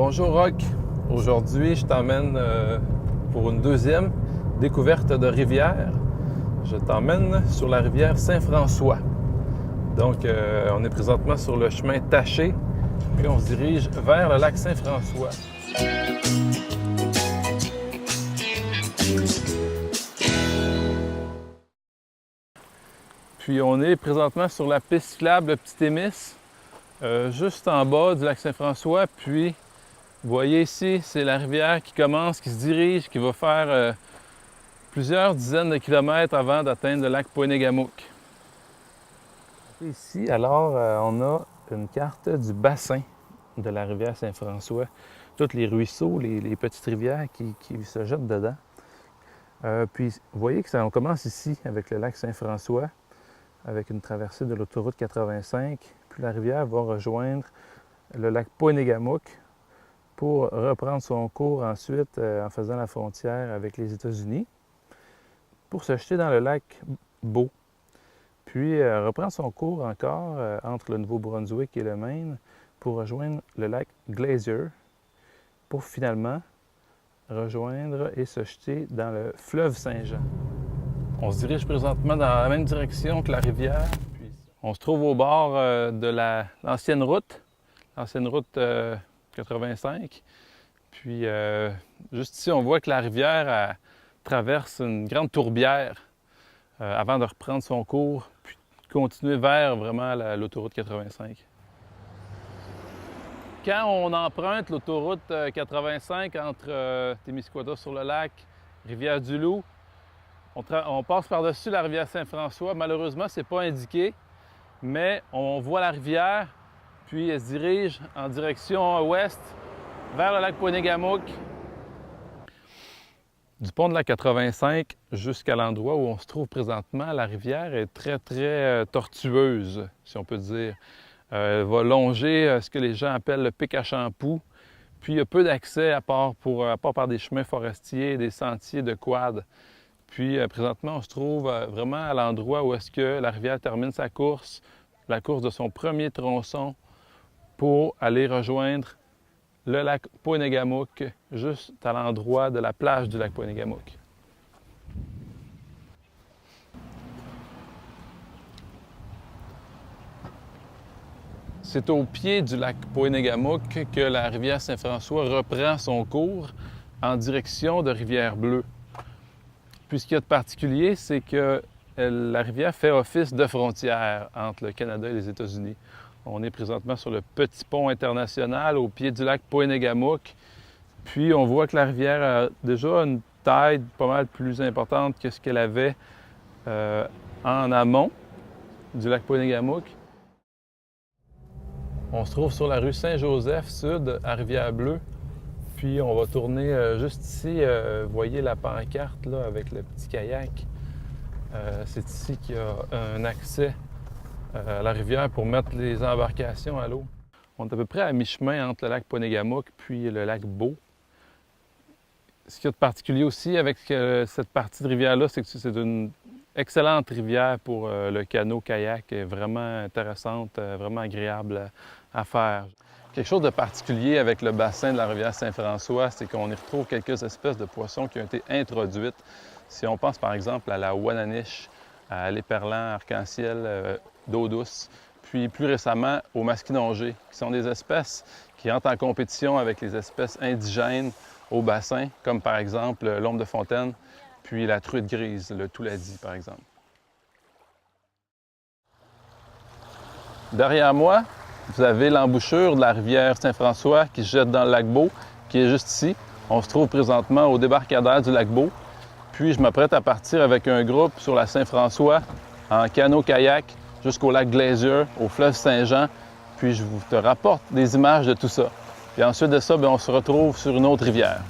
Bonjour Rock, aujourd'hui je t'emmène pour une deuxième découverte de rivière. Je t'emmène sur la rivière Saint-François. Donc on est présentement sur le chemin Taché, puis on se dirige vers le lac Saint-François. Puis on est présentement sur la piste cyclable Le Petit Émis, juste en bas du lac Saint-François. Puis vous voyez ici, c'est la rivière qui commence, qui se dirige, qui va faire plusieurs dizaines de kilomètres avant d'atteindre le lac Poinégamook. Ici, alors, on a une carte du bassin de la rivière Saint-François. Tous les ruisseaux, les petites rivières qui se jettent dedans. Puis, vous voyez que on commence ici avec le lac Saint-François, avec une traversée de l'autoroute 85. Puis la rivière va rejoindre le lac Poinégamook pour reprendre son cours ensuite en faisant la frontière avec les États-Unis, pour se jeter dans le lac Beau. Puis reprendre son cours encore entre le Nouveau-Brunswick et le Maine pour rejoindre le lac Glacier, pour finalement rejoindre et se jeter dans le fleuve Saint-Jean. On se dirige présentement dans la même direction que la rivière. Puis on se trouve au bord de l'ancienne route 85. Puis juste ici, on voit que la rivière traverse une grande tourbière avant de reprendre son cours, puis continuer vers vraiment l'autoroute 85. Quand on emprunte l'autoroute 85 entre Témiscouata sur le lac, Rivière-du-Loup, on passe par-dessus la rivière Saint-François. Malheureusement, ce n'est pas indiqué, mais on voit la rivière, puis elle se dirige en direction ouest vers le lac Poinégamook. Du pont de la 85 jusqu'à l'endroit où on se trouve présentement, la rivière est très tortueuse, si on peut dire. Elle va longer ce que les gens appellent le pic à Champoux. Puis il y a peu d'accès à part par des chemins forestiers, des sentiers de quad. Puis présentement, on se trouve vraiment à l'endroit où est-ce que la rivière termine sa course, la course de son premier tronçon pour aller rejoindre le lac Poinégamook, juste à l'endroit de la plage du lac Poinégamook. C'est au pied du lac Poinégamook que la rivière Saint-François reprend son cours en direction de Rivière-Bleue. Puis ce qu'il y a de particulier, c'est que la rivière fait office de frontière entre le Canada et les États-Unis. On est présentement sur le petit pont international au pied du lac Poinégamook. Puis on voit que la rivière a déjà une taille pas mal plus importante que ce qu'elle avait en amont du lac Poinégamook. On se trouve sur la rue Saint-Joseph Sud à Rivière-Bleue. Puis on va tourner juste ici. Vous voyez la pancarte là, avec le petit kayak. C'est ici qu'il y a un accès à la rivière pour mettre les embarcations à l'eau. On est à peu près à mi-chemin entre le lac Poinégamook puis le lac Beau. Ce qu'il y a de particulier aussi avec cette partie de rivière-là, c'est que c'est une excellente rivière pour le canot-kayak, vraiment intéressante, vraiment agréable à faire. Quelque chose de particulier avec le bassin de la rivière Saint-François, c'est qu'on y retrouve quelques espèces de poissons qui ont été introduites. Si on pense par exemple à la ouananiche, à l'éperlan arc-en-ciel d'eau douce, puis plus récemment au masquinongé, qui sont des espèces qui entrent en compétition avec les espèces indigènes au bassin, comme par exemple l'ombre de fontaine, puis la truite grise, le touladi par exemple. Derrière moi, vous avez l'embouchure de la rivière Saint-François qui se jette dans le lac Beau, qui est juste ici. On se trouve présentement au débarcadère du lac Beau. Puis je m'apprête à partir avec un groupe sur la Saint-François en canot-kayak jusqu'au lac Glacier, au fleuve Saint-Jean. Puis je vous te rapporte des images de tout ça. Puis ensuite de ça, on se retrouve sur une autre rivière.